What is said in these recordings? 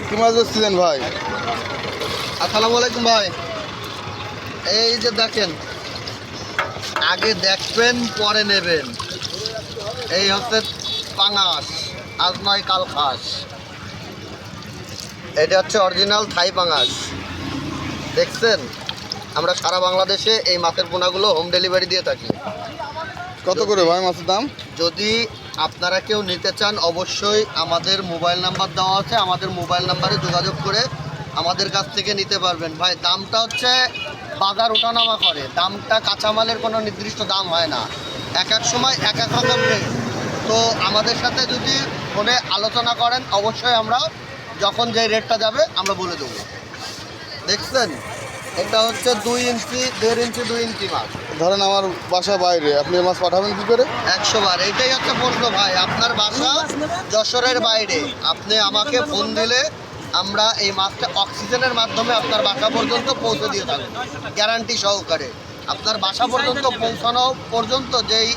কি মাছ ধরছিলেন ভাই? আসসালামু আলাইকুম ভাই। এই যে দেখেন, আগে দেখবেন পরে নেবেন। এই হচ্ছে পাঙাশ, আজ নয় কাল খাস। এটা হচ্ছে অরিজিনাল থাই পাঙাশ। দেখছেন, আমরা সারা বাংলাদেশে এই মাছের পোনাগুলো হোম ডেলিভারি দিয়ে থাকি। কত করে ভাই মাছের দাম? যদি আপনারা কেউ নিতে চান, অবশ্যই আমাদের মোবাইল নাম্বার দেওয়া আছে, আমাদের মোবাইল নাম্বারে যোগাযোগ করে আমাদের কাছ থেকে নিতে পারবেন। ভাই দামটা হচ্ছে বাজার ওঠানামা করে, দামটা কাঁচামালের কোনো নির্দিষ্ট দাম হয় না, এক এক সময় এক এক রকম রেট। তো আমাদের সাথে যদি ফোনে আলোচনা করেন, অবশ্যই আমরা যখন যে রেটটা যাবে আমরা বলে দেবো। দেখছেন, এটা হচ্ছে 2 ইঞ্চি, 1.5 ইঞ্চি, 2 ইঞ্চি মাছ। ধরেন আমার বাসা বাইরে, আপনি মাছ পাঠাবেন কি করে? 100 বার। এটাই হচ্ছে প্রশ্ন ভাই, আপনার বাসা যশোরের বাইরে, আপনি আমাকে ফোন দিলে আমরা এই মাছটা অক্সিজেনের মাধ্যমে আপনার বাসা পর্যন্ত পৌঁছে দিয়ে থাকবো, গ্যারান্টি সহকারে। আপনার বাসা পর্যন্ত পৌঁছানো পর্যন্ত যেই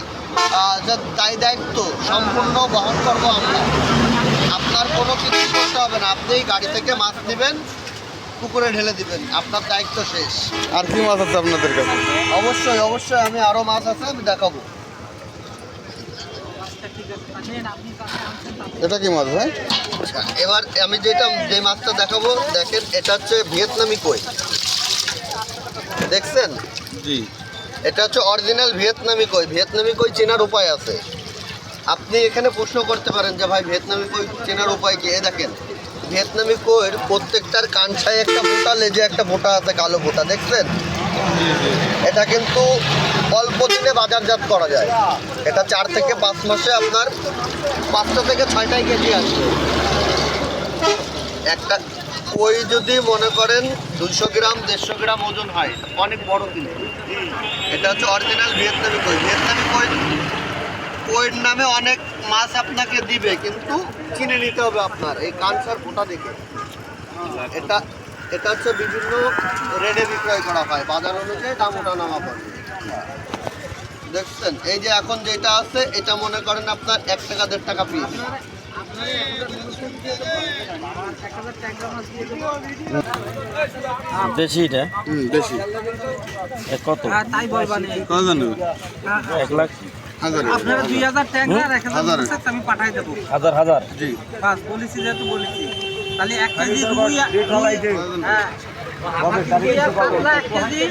যে দায় দায়িত্ব সম্পূর্ণ বহন করবো আমরা। আপনার কোনো কিছু করতে হবে না, আপনি গাড়ি থেকে মাছ নেবেন, পুকুরে ঢেলে দিবেন, আপনার দায়িত্ব শেষ। আর কি মাছ আছে আপনাদের কাছে? অবশ্যই অবশ্যই, আমি আরও মাছ আছে, আমি দেখাবো। এটা কি মাছ ভাই? আচ্ছা, এবার আমি যে মাছটা দেখাবো, দেখেন, এটা হচ্ছে ভিয়েতনামি কই। দেখছেন, জি। এটা হচ্ছে অরিজিনাল ভিয়েতনামি কই। ভিয়েতনামি কই চেনার উপায় আছে। আপনি এখানে প্রশ্ন করতে পারেন যে ভাই ভিয়েতনামি কই চেনার উপায় কি? দেখেন, ভিয়েতনামি কইয়ের প্রত্যেকটার কানছায় একটা ফোঁটা, লেজে একটা ফোঁটা আছে, কালো ফোঁটা। দেখছেন, এটা কিন্তু অল্প দিনে বাজারজাত করা যায়। এটা 4 থেকে 5 মাসে আপনার 5টা থেকে 6টাই কেজি আসবে। একটা কই যদি মনে করেন 200 গ্রাম 150 গ্রাম ওজন হয়, অনেক বড় কিন্তু। এটা হচ্ছে অরিজিনাল ভিয়েতনামি কই। ভিয়েতনামি কইয়ের নামে অনেক মাছ আপনাকে দিবে, কিন্তু চিনে নিতে হবে আপনার এই কানসার ফোঁটা দেখে। এটা এটা হচ্ছে বিভিন্ন রেটে বিক্রয় করা হয়, বাজার অনুযায়ী দাম ওঠানামা করে। দেখছেন, এই যে এখন যেটা আছে, এটা মনে করেন আপনার 1 টাকা 1.5 টাকা পিস। দেশি এটা বেশি। কত? তাই বলবানি কত জানেন? 1 লাখ আপনারা 2000 টাকা আর 1000 হাজারে। আমি পাঠাই দেবো। হাজার হাজার জি। বাস বলেছি, যেহেতু বলেছি, তাহলে 1 কেজি রুই। হ্যাঁ, রুই আর কাতলা 1 কেজি,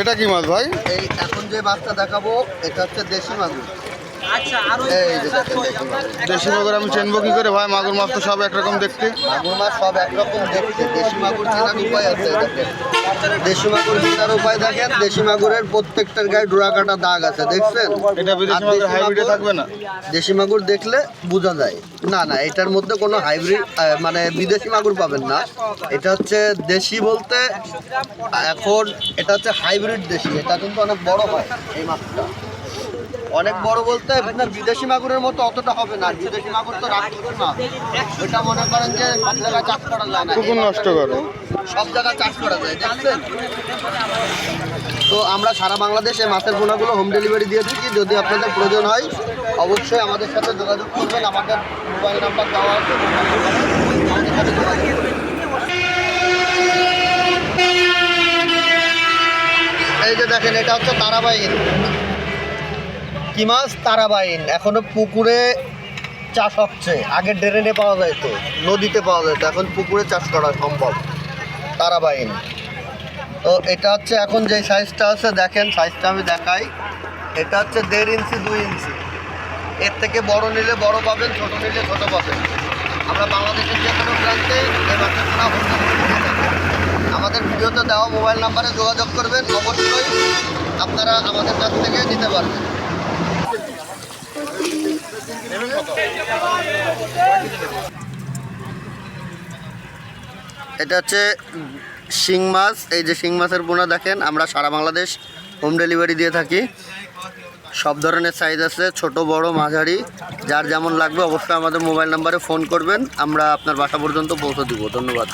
এটা কি মাছ ভাই? এই এখন যে মাছটা দেখাবো, এটা হচ্ছে দেশি মাগুর। আচ্ছা, আর ওই এই যে দেখেন, দেশি মাগুর। দেশি মাগুর আমি চিনবো কি করে ভাই? মাগুর মাছ তো সব একরকম দেখতে। মাগুর মাছ সব একরকম দেখতে, দেশি মাগুর চেনার উপায় আছে। দেখেন, দেশি মাগুর চেনার উপায় দেখেন, দেশি মাগুরের প্রত্যেকটার গায়ে ডোরা কাটা দাগ আছে। দেখছেন, এটা বিদেশি আর মাগুর দেশি হাইব্রিডে মাগুর- থাকবে না? দেশি মাগুর দেখলে বোঝা যায়। না না, এটার মধ্যে কোনো হাইব্রিড মানে বিদেশি মাগুর পাবেন না। এটা হচ্ছে দেশি বলতে, এখন এটা হচ্ছে হাইব্রিড দেশি। এটা কিন্তু অনেক বড় হয় এই মাছটা, অনেক বড় বলতে আপনার বিদেশি মাগুরের মতো অতটা হবে না। বিদেশি মাগুর তো রাক্ষসী মাছ, ওইটা মনে করেন যে সব জায়গায় চাষ করা যায় না, পুকুর নষ্ট করে। সব জায়গায় চাষ করা যায়। দেখছেন, তো আমরা সারা বাংলাদেশে মাছের পোনাগুলো হোম ডেলিভারি দিয়ে থাকি। যদি আপনাদের প্রয়োজন হয়, অবশ্যই আমাদের সাথে যোগাযোগ করবেন। আমাদের মোবাইল নাম্বার দেওয়া আছে, আমাদের সাথে যোগাযোগ করবেন। এই যে দেখেন, এটা হচ্ছে তারাবাইন। কি মাছ? তারাবাইন। এখনো পুকুরে চাষ হচ্ছে, আগে ড্রেনে পাওয়া যেত, নদীতে পাওয়া যেত, এখন পুকুরে চাষ করা সম্ভব। তারাবাইন। তো এটা হচ্ছে এখন যে সাইজটা আছে, দেখেন সাইজটা আমি দেখাই। এটা হচ্ছে 1.5 ইঞ্চি 2 ইঞ্চি। এর থেকে বড় নিলে বড় পাবেন, ছোট নিলে ছোট পাবেন। আমরা বাংলাদেশের যে কোনো প্রান্তে এই মাছের পোনা হোম ডেলিভারি দিয়ে থাকি। আমাদের ভিডিওতে দেওয়া মোবাইল নাম্বারে যোগাযোগ করবেন, অবশ্যই আপনারা আমাদের কাছ থেকে নিতে পারবেন। এটা হচ্ছে শিং মাছ। এই যে শিং মাছের পোনা দেখেন, আমরা সারা বাংলাদেশ হোম ডেলিভারি দিয়ে থাকি। সব ধরনের সাইজ আছে, ছোট বড় মাঝারি, যার যেমন লাগবে অবশ্যই আমাদের মোবাইল নাম্বারে ফোন করবেন, আমরা আপনার বাসা পর্যন্ত পৌঁছে দেবো। ধন্যবাদ।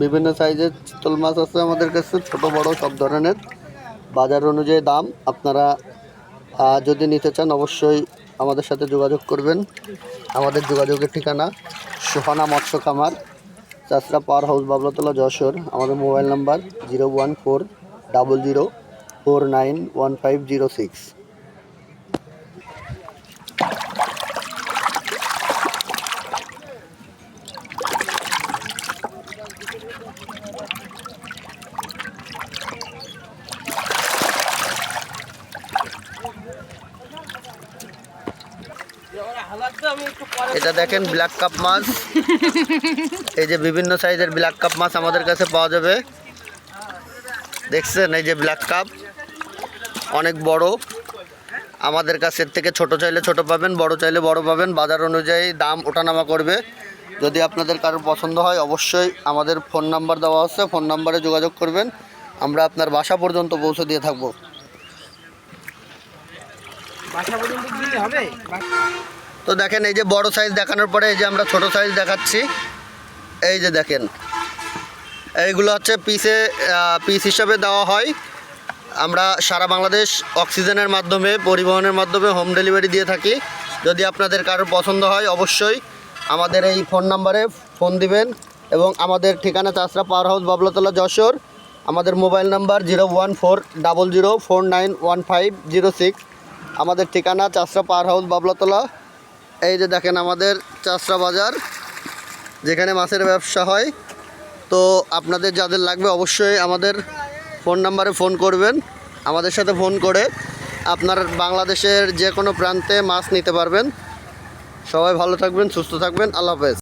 বিভিন্ন সাইজের চিতল মাছ আছে আমাদের কাছে, ছোট বড় সব ধরনের। বাজার অনুযায়ী দাম। আপনারা যদি নিতে চান অবশ্যই আমাদের সাথে যোগাযোগ করবেন। আমাদের যোগাযোগের ঠিকানা সোহানা মৎস্য খামার, চাষরা পাওয়ার হাউস, বাবলাতলা, যশোর। আমাদের মোবাইল নাম্বার 01400491506। এটা দেখেন ব্ল্যাক কাপ মাছ। এই যে বিভিন্ন সাইজের ব্ল্যাক কাপ মাছ আমাদের কাছে পাওয়া যাবে। দেখছেন এই যে ব্ল্যাক কাপ, অনেক বড়। আমাদের কাছের থেকে ছোট চাইলে ছোট পাবেন, বড় চাইলে বড় পাবেন। বাজার অনুযায়ী দাম ওঠানামা করবে। যদি আপনাদের কারোর পছন্দ হয় অবশ্যই আমাদের ফোন নাম্বার দেওয়া আছে, ফোন নাম্বারে যোগাযোগ করবেন। আমরা আপনার বাসা পর্যন্ত পৌঁছে দিয়ে থাকবো। বাসা পর্যন্ত দিলে হবে? তো দেখেন এই যে বড় সাইজ দেখানোর পরে এই যে আমরা ছোট সাইজ দেখাচ্ছি। এই যে দেখেন এইগুলো হচ্ছে পিস হিসাবে দেওয়া হয়। আমরা সারা বাংলাদেশ অক্সিজেনের মাধ্যমে, পরিবহনের মাধ্যমে হোম ডেলিভারি দিয়ে থাকি। যদি আপনাদের কারোর পছন্দ হয় অবশ্যই আমাদের এই ফোন নাম্বারে ফোন দিবেন। এবং আমাদের ঠিকানা চাষরা পাওয়ার হাউস, বাবলাতলা, যশোর। আমাদের মোবাইল নাম্বার 01400491506। আমাদের ঠিকানা চাষরা পাওয়ার হাউস, বাবলাতলা। এই যে দেখেন আমাদের চাষরা বাজার, যেখানে মাছের ব্যবসা হয়। তো আপনাদের যাদের লাগবে অবশ্যই আমাদের ফোন নাম্বারে ফোন করবেন। আমাদের সাথে ফোন করে আপনার বাংলাদেশের যে কোনো প্রান্তে মাছ নিতে পারবেন। সবাই ভালো থাকবেন, সুস্থ থাকবেন। আল্লাহ হাফেজ।